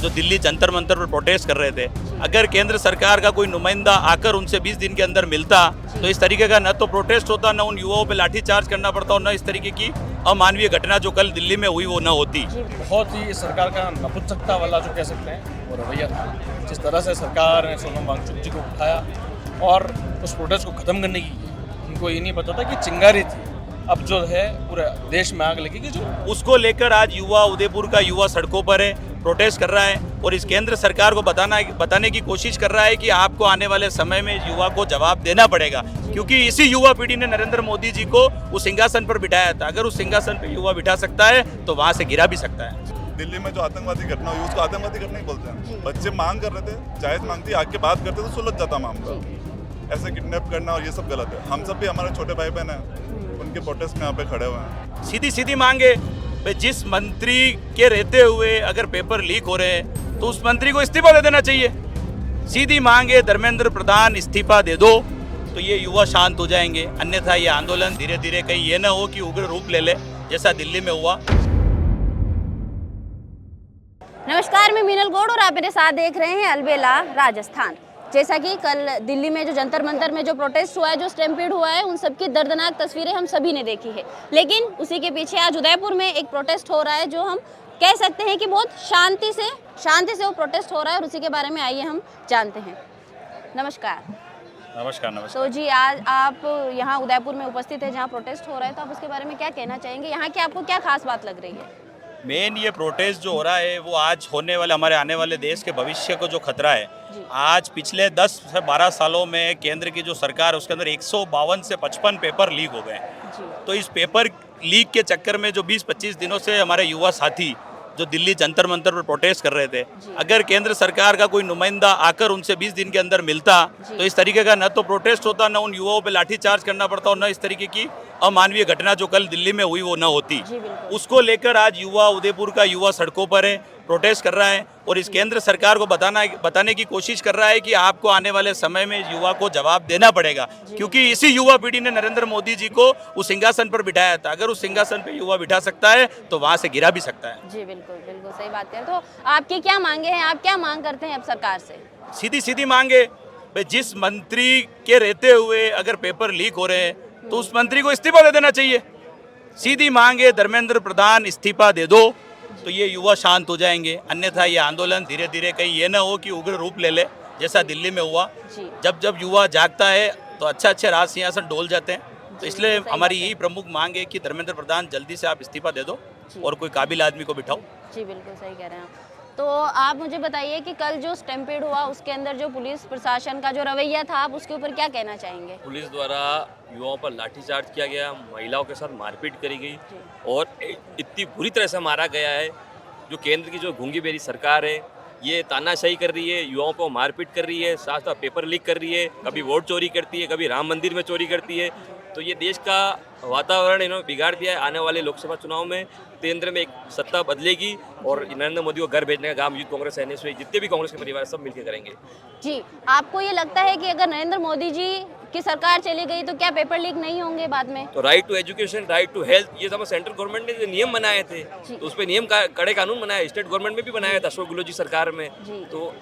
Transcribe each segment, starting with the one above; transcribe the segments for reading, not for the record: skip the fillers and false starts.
जो दिल्ली जंतर मंतर पर प्रोटेस्ट कर रहे थे, अगर केंद्र सरकार का कोई नुमाइंदा आकर उनसे 20 दिन के अंदर मिलता तो इस तरीके का न तो प्रोटेस्ट होता, न उन युवाओं पे लाठीचार्ज करना पड़ता और न इस तरीके की अमानवीय घटना जो कल दिल्ली में हुई वो न होती। बहुत ही सरकार का नपुंसकता वाला जो कह सकते हैं वो रवैया था। जिस तरह से सरकार ने सोनम वांगचुक जी को उठाया और उस प्रोटेस्ट को ख़त्म करने की, उनको ये नहीं पता था कि चिंगारी थी, अब जो है पूरे देश में आग लगेगी। जो उसको लेकर आज युवा, उदयपुर का युवा सड़कों पर है, प्रोटेस्ट कर रहा है और इस केंद्र सरकार को बताने की कोशिश कर रहा है कि आपको आने वाले समय में युवा को जवाब देना पड़ेगा, क्योंकि इसी युवा पीढ़ी ने नरेंद्र मोदी जी को उस सिंहासन पर बिठाया था। अगर उस सिंहासन पर युवा बिठा सकता है तो वहाँ से गिरा भी सकता है। दिल्ली में जो आतंकवादी घटना हुई उसको आतंकवादी घटना ही बोलते हैं। बच्चे मांग कर रहे थे, जायज मांगती, आके बात करते तो सुलझ जाता मामला। ऐसे किडनैप करना और ये सब गलत है। हम सब भी, हमारे छोटे भाई बहन हैं, उनके प्रोटेस्ट में यहाँ पे खड़े हुए हैं। सीधी सीधी मांगे, जिस मंत्री के रहते हुए अगर पेपर लीक हो रहे हैं तो उस मंत्री को इस्तीफा दे देना चाहिए। सीधी मांगे, धर्मेंद्र प्रधान इस्तीफा दे दो तो ये युवा शांत हो जाएंगे, अन्यथा ये आंदोलन धीरे धीरे कहीं ये ना हो कि उग्र रूप ले ले जैसा दिल्ली में हुआ। नमस्कार, मैं मीनल गौड़ और आप मेरे साथ देख रहे हैं अलबेला राजस्थान। जैसा कि कल दिल्ली में जो जंतर मंतर में जो प्रोटेस्ट हुआ है, जो स्टैम्पीड हुआ है, उन सबकी दर्दनाक तस्वीरें हम सभी ने देखी है। लेकिन उसी के पीछे आज उदयपुर में एक प्रोटेस्ट हो रहा है जो हम कह सकते हैं कि बहुत शांति से वो प्रोटेस्ट हो रहा है और उसी के बारे में आइए हम जानते हैं। नमस्कार। नमस्कार। तो जी, आज आप यहाँ उदयपुर में उपस्थित है जहाँ प्रोटेस्ट हो रहा है, तो आप उसके बारे में क्या कहना चाहेंगे? यहाँ की आपको क्या खास बात लग रही है? मेन ये प्रोटेस्ट जो हो रहा है वो आज होने वाले, हमारे आने वाले देश के भविष्य को जो खतरा है, आज पिछले 10 से 12 सालों में केंद्र की जो सरकार है उसके अंदर 152 से 55 पेपर लीक हो गए। तो इस पेपर लीक के चक्कर में जो 20-25 दिनों से हमारे युवा साथी जो दिल्ली जंतर मंतर पर प्रोटेस्ट कर रहे थे, अगर केंद्र सरकार का कोई नुमाइंदा आकर उनसे 20 दिन के अंदर मिलता तो इस तरीके का न तो प्रोटेस्ट होता, न उन युवाओं पे लाठीचार्ज करना पड़ता और न इस तरीके की अमानवीय घटना जो कल दिल्ली में हुई वो न होती। उसको लेकर आज युवा, उदयपुर का युवा सड़कों पर है, प्रोटेस्ट कर रहा है और इस केंद्र सरकार को बताने की कोशिश कर रहा है कि आपको आने वाले समय में युवा को जवाब देना पड़ेगा, क्योंकि इसी युवा पीढ़ी ने नरेंद्र मोदी जी को उस सिंहासन पर बिठाया था। अगर उस सिंहासन पर युवा बिठा सकता है तो वहाँ से गिरा भी सकता है। जी बिल्कुल सही बात है। तो आपकी क्या मांगे हैं? आप क्या मांग करते हैं अब सरकार से? सीधी सीधी मांगे, जिस मंत्री के रहते हुए अगर पेपर लीक हो रहे हैं तो उस मंत्री को इस्तीफा दे देना चाहिए। सीधी मांगे, धर्मेंद्र प्रधान इस्तीफा दे दो तो ये युवा शांत हो जाएंगे, अन्यथा ये आंदोलन धीरे धीरे कहीं ये ना हो कि उग्र रूप ले ले जैसा दिल्ली में हुआ। जब युवा जागता है तो अच्छे राज सिंहासन डोल जाते हैं। तो इसलिए हमारी यही प्रमुख मांग है कि धर्मेंद्र प्रधान जल्दी से आप इस्तीफा दे दो और कोई काबिल आदमी को बिठाओ। जी बिल्कुल सही कह रहे हैं आप। तो आप मुझे बताइए कि कल जो स्टैम्पीड हुआ उसके अंदर जो पुलिस प्रशासन का जो रवैया था, आप उसके ऊपर क्या कहना चाहेंगे? पुलिस द्वारा युवाओं पर लाठीचार्ज किया गया, महिलाओं के साथ मारपीट करी गई और इतनी बुरी तरह से मारा गया है। जो केंद्र की जो गूंगी बेरी सरकार है ये तानाशाही कर रही है, युवाओं को मारपीट कर रही है, साथ साथ पेपर लीक कर रही है, कभी वोट चोरी करती है, कभी राम मंदिर में चोरी करती है। तो ये देश का वातावरण इन्होंने बिगाड़ दिया है। आने वाले लोकसभा चुनाव में केंद्र में एक सत्ता बदलेगी और नरेंद्र मोदी को घर भेजने का काम यूथ कांग्रेस, एनएसयू, जितने भी कांग्रेस के परिवार सब मिलकर करेंगे। जी, आपको ये लगता है कि अगर नरेंद्र मोदी जी की सरकार चली गई तो क्या पेपर लीक नहीं होंगे बाद में? तो right to education, right to health, ये सब सेंट्रल गवर्नमेंट ने जो नियम बनाए थे तो उस पर नियम कड़े कानून बनाए, स्टेट गवर्नमेंट में भी बनाया था अशोक गहलोत जी सरकार में। तो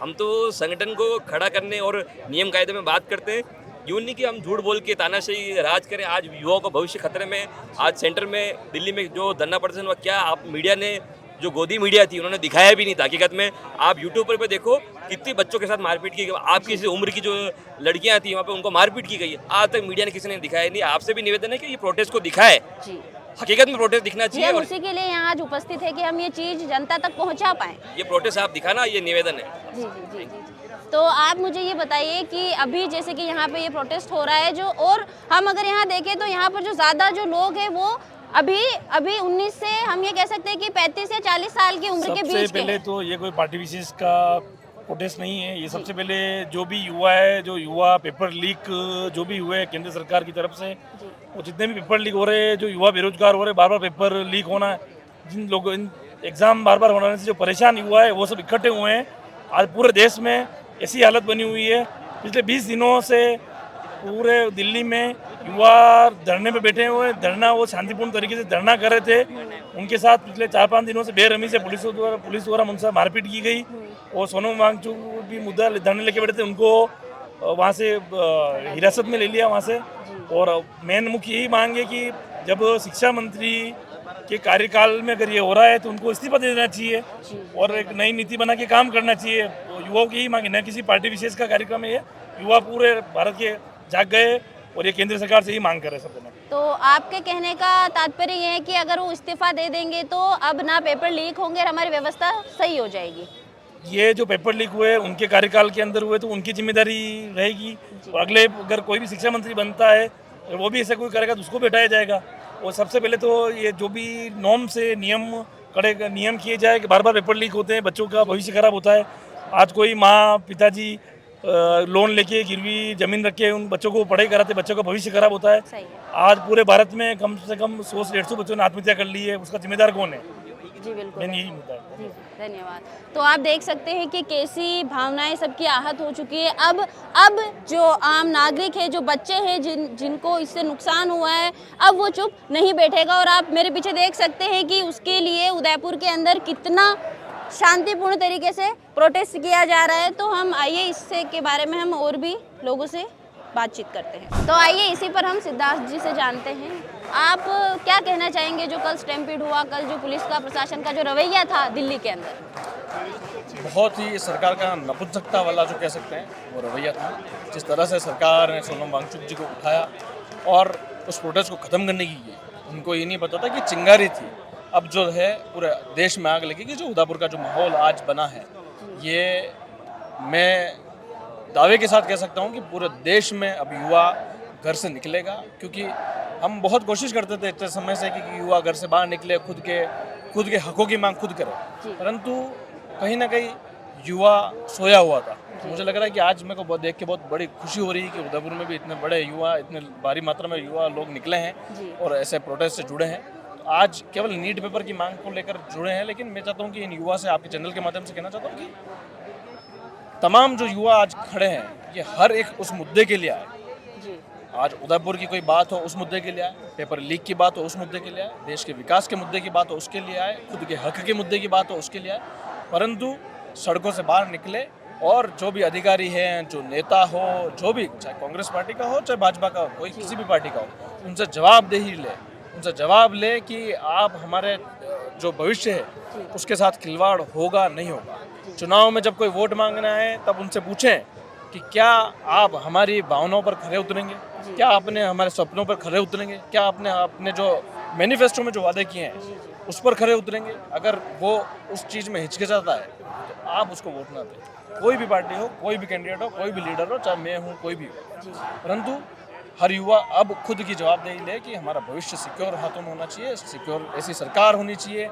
हम तो संगठन को खड़ा करने और नियम कायदे में बात करते हैं, यूँ नहीं कि हम झूठ बोल के तानाशाही राज करें। आज युवाओं का भविष्य खतरे में। आज सेंटर में दिल्ली में जो धरना प्रदर्शन हुआ, क्या आप मीडिया ने, जो गोदी मीडिया थी उन्होंने दिखाया भी नहीं था। हकीकत में आप यूट्यूब पर देखो कितनी बच्चों के साथ मारपीट की गई, आपकी इसी उम्र की जो लड़कियां थी वहाँ पे उनको मारपीट की गई। आज तक मीडिया ने किसी ने दिखाया नहीं। आपसे भी निवेदन है कि ये प्रोटेस्ट को दिखाए, हकीकत में प्रोटेस्ट दिखना चाहिए। हम उसी के लिए यहाँ आज उपस्थित है कि हम ये चीज जनता तक पहुँचा पाए। ये प्रोटेस्ट आप दिखाना, ये निवेदन है। जी। तो आप मुझे ये बताइए कि अभी जैसे कि यहाँ पे ये प्रोटेस्ट हो रहा है जो, और हम अगर यहाँ देखें तो यहाँ पर जो ज़्यादा जो लोग हैं वो अभी 19 से हम ये कह सकते हैं कि 35 या 40 साल की उम्र के बीच के। सबसे पहले तो ये कोई पार्टी विशेष का प्रोटेस्ट नहीं है। ये सबसे पहले जो भी युवा है, जो युवा पेपर लीक जो भी हुए केंद्र सरकार की तरफ से, वो जितने भी पेपर लीक हो रहे हैं, जो युवा बेरोजगार हो रहे हैं, बार बार पेपर लीक होना, जिन लोगों एग्ज़ाम बार बार होने से जो परेशान युवा है वो सब इकट्ठे हुए हैं। आज पूरे देश में ऐसी हालत बनी हुई है। पिछले 20 दिनों से पूरे दिल्ली में युवा धरने पे बैठे हुए हैं। धरना वो शांतिपूर्ण तरीके से धरना कर रहे थे। उनके साथ पिछले 4-5 दिनों से बेरहमी से पुलिस द्वारा उनसे मारपीट की गई। और सोनम वांगचुक भी मुद्दा धरने लेके बैठे थे, उनको वहाँ से हिरासत में ले लिया वहाँ से। और मेन मुख्य यही मांग है कि जब शिक्षा मंत्री के कार्यकाल में अगर ये हो रहा है तो उनको इस्तीफा दे देना चाहिए और एक नई नीति बना के काम करना चाहिए। युवाओं की ही मांग है, न किसी पार्टी विशेष का कार्यक्रम है ये। युवा पूरे भारत के जाग गए और ये केंद्र सरकार से ही मांग कर रहे हैं सब। तो आपके कहने का तात्पर्य ये है कि अगर वो इस्तीफा दे देंगे तो अब ना पेपर लीक होंगे और हमारी व्यवस्था सही हो जाएगी। ये जो पेपर लीक हुए उनके कार्यकाल के अंदर हुए तो उनकी जिम्मेदारी रहेगी। और अगले अगर कोई भी शिक्षा मंत्री बनता है वो भी ऐसा कोई करेगा तो उसको बैठाया जाएगा। और सबसे पहले तो ये जो भी नॉर्म से नियम किए जाए कि बार बार पेपर लीक होते हैं, बच्चों का भविष्य खराब होता है। आज कोई माँ पिताजी लोन लेके गिरवी जमीन रख के उन बच्चों को पढ़ाई कराते, बच्चों का भविष्य खराब होता है। सही है। आज पूरे भारत में कम से कम 100-150 बच्चों ने आत्महत्या कर ली है, उसका जिम्मेदार कौन है? जी बिल्कुल। मैंने यही मुद्दा है। जी धन्यवाद। तो आप देख सकते हैं कि कैसी भावनाएं सबकी आहत हो चुकी है। अब जो आम नागरिक है, जो बच्चे हैं जिनको इससे नुकसान हुआ है, अब वो चुप नहीं बैठेगा। और आप मेरे पीछे देख सकते हैं कि उसके लिए उदयपुर के अंदर कितना शांतिपूर्ण तरीके से प्रोटेस्ट किया जा रहा है। तो हम आइए इससे के बारे में हम और भी लोगों से बातचीत करते हैं। तो आइए इसी पर हम सिद्धार्थ जी से जानते हैं, आप क्या कहना चाहेंगे जो कल स्टैम्पीड हुआ, कल जो पुलिस का प्रशासन का जो रवैया था दिल्ली के अंदर? बहुत ही सरकार का नपुंसकता वाला जो कह सकते हैं वो रवैया था। जिस तरह से सरकार ने सोनम वांगचुक जी को उठाया और उस प्रोटेस्ट को ख़त्म करने की की, उनको ये नहीं पता था कि चिंगारी थी। अब जो है पूरे देश में आग लगेगी। जो उदयपुर का जो माहौल आज बना है, ये मैं दावे के साथ कह सकता हूँ कि पूरे देश में अब युवा घर से निकलेगा। क्योंकि हम बहुत कोशिश करते थे इतने समय से कि युवा घर से बाहर निकले, खुद के हकों की मांग खुद करे, परंतु कहीं ना कहीं युवा सोया हुआ था। मुझे लग रहा है कि आज मेरे को देख के बहुत बड़ी खुशी हो रही है कि उदयपुर में भी इतने बड़े युवा, इतने भारी मात्रा में युवा लोग निकले हैं और ऐसे प्रोटेस्ट से जुड़े हैं। तो आज केवल नीट पेपर की मांग को लेकर जुड़े हैं, लेकिन मैं चाहता हूँ कि इन युवा से आपके चैनल के माध्यम से कहना चाहता हूँ कि तमाम जो युवा आज खड़े हैं ये हर एक उस मुद्दे के लिए आए। आज उदयपुर की कोई बात हो उस मुद्दे के लिए आए, पेपर लीक की बात हो उस मुद्दे के लिए आए, देश के विकास के मुद्दे की बात हो उसके लिए आए, खुद के हक के मुद्दे की बात हो उसके लिए आए, परंतु सड़कों से बाहर निकले और जो भी अधिकारी हैं, जो नेता हो, जो भी, चाहे कांग्रेस पार्टी का हो चाहे भाजपा का हो, कोई किसी भी पार्टी का हो, उनसे जवाबदेही ले, उनसे जवाब ले कि आप हमारे जो भविष्य है उसके साथ खिलवाड़ होगा नहीं होगा। चुनाव में जब कोई वोट मांगना है तब उनसे पूछें कि क्या आप हमारी भावनाओं पर खरे उतरेंगे, क्या आपने हमारे सपनों पर खरे उतरेंगे, क्या आपने अपने जो मैनिफेस्टो में जो वादे किए हैं उस पर खरे उतरेंगे। अगर वो उस चीज़ में हिचकिचाता है तो आप उसको वोट ना दें। कोई भी पार्टी हो, कोई भी कैंडिडेट हो, कोई भी लीडर हो, चाहे मैं हूँ कोई भी हो, परंतु हर युवा अब खुद की जवाबदेही ले कि हमारा भविष्य सिक्योर हाथों में होना चाहिए। सिक्योर ऐसी सरकार होनी चाहिए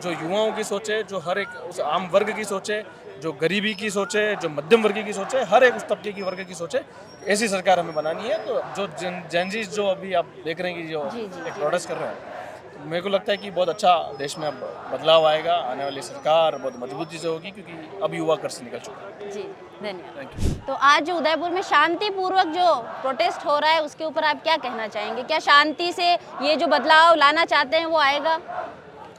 जो युवाओं की सोचे, जो हर एक उस आम वर्ग की सोचे, जो गरीबी की सोचे, जो मध्यम वर्ग की सोचे, हर एक उस तबके की वर्ग की सोचे। ऐसी सरकार हमें बनानी है। तो जो जेनजीज जो अभी आप देख रहे हैं कि जो एक प्रोटेस्ट कर रहे हैं, तो मेरे को लगता है कि बहुत अच्छा देश में अब बदलाव आएगा। आने वाली सरकार बहुत मजबूती से होगी क्योंकि अब युवा घर से निकल चुका है। जी धन्यवाद। तो आज जो उदयपुर में शांतिपूर्वक जो प्रोटेस्ट हो रहा है उसके ऊपर आप क्या कहना चाहेंगे? क्या शांति से ये जो बदलाव लाना चाहते हैं वो आएगा?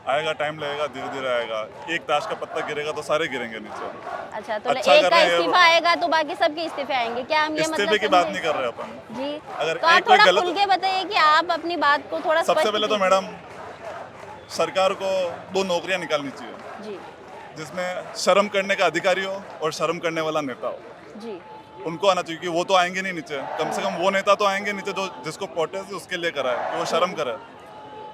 आएगा, टाइम लगेगा, धीरे धीरे आएगा। एक ताश का पत्ता गिरेगा तो सारे गिरेंगे नीचे। अच्छा, तो अच्छा एक कर का रहे हैं इस्तीफा आएगा तो बाकी सबके इस्तीफे आएंगे, क्या हम ये मतलब इस्तीफे की बात नहीं कर रहे अपन जी? अगर तो आप एक कोई थोड़ा गलत, खुल के बताइए कि आप अपनी बात को थोड़ा सबसे स्पष्ट पहले तो कीजिए। मैडम सरकार को 2 नौकरियां निकालनी चाहिए, जी जिसमें शर्म करने का अधिकारी हो और शर्म करने वाला नेता हो। जी उनको आना चाहिए कि वो तो आएंगे नहीं नीचे, कम से कम वो नेता तो आएंगे नीचे जो जिसको प्रोटेस्ट उसके लिए करा है, कि वो शर्म करे।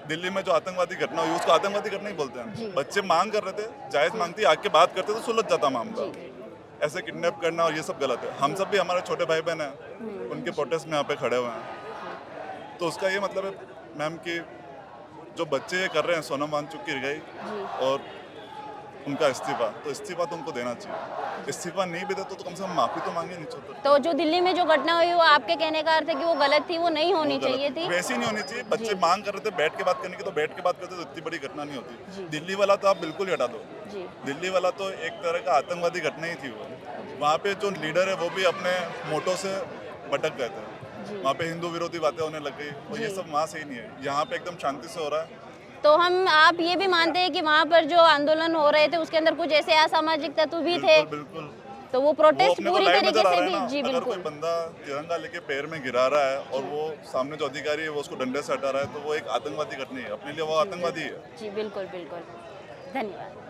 दिल्ली में जो आतंकवादी घटना हुई उसको आतंकवादी घटना ही बोलते हैं। बच्चे मांग कर रहे थे, जायज मांग थी, आके बात करते तो सुलझ जाता मामला। ऐसे किडनैप करना और ये सब गलत है। हम सब भी, हमारे छोटे भाई बहन हैं, उनके प्रोटेस्ट में यहाँ पे खड़े हुए हैं। तो उसका ये मतलब है मैम कि जो बच्चे ये कर रहे हैं, सोनम वांगचुक की रिहाई और उनका इस्तीफा, तो इस्तीफा तो उनको देना चाहिए। इस्तीफा नहीं भी देते तो कम से कम माफी तो मांगे नीचे उतर। तो जो दिल्ली में जो घटना हुई वो आपके कहने का अर्थ है कि वो गलत थी, वो नहीं होनी चाहिए थी? वैसी नहीं होनी चाहिए। बच्चे मांग कर रहे थे बैठ के बात करने की, तो बैठ के बात करते तो इतनी बड़ी घटना नहीं होती। दिल्ली वाला तो आप बिल्कुल ही हटा दो। दिल्ली वाला तो एक तरह का आतंकवादी घटना ही थी। वो वहाँ पे जो लीडर है वो भी अपने मोटो से भटक गए थे। वहाँ पे हिंदू विरोधी बातें होने लग गई, और ये सब वहाँ सही नहीं है। यहाँ पे एकदम शांति से हो रहा है। तो आप ये भी मानते हैं कि वहाँ पर जो आंदोलन हो रहे थे उसके अंदर कुछ ऐसे असामाजिक तत्व भी थे, बिल्कुल तो वो वो प्रोटेस्ट अपने को पूरी लाइव तरीके नजर आ से रहा है भी, ना। जी अगर कोई बिल्कुल, बंदा तिरंगा लेके पैर में गिरा रहा है और वो सामने जो अधिकारी है वो उसको डंडे से हटा रहा है, तो वो एक आतंकवादी घटना है, अपने लिए वो आतंकवादी है। जी बिल्कुल बिल्कुल, धन्यवाद।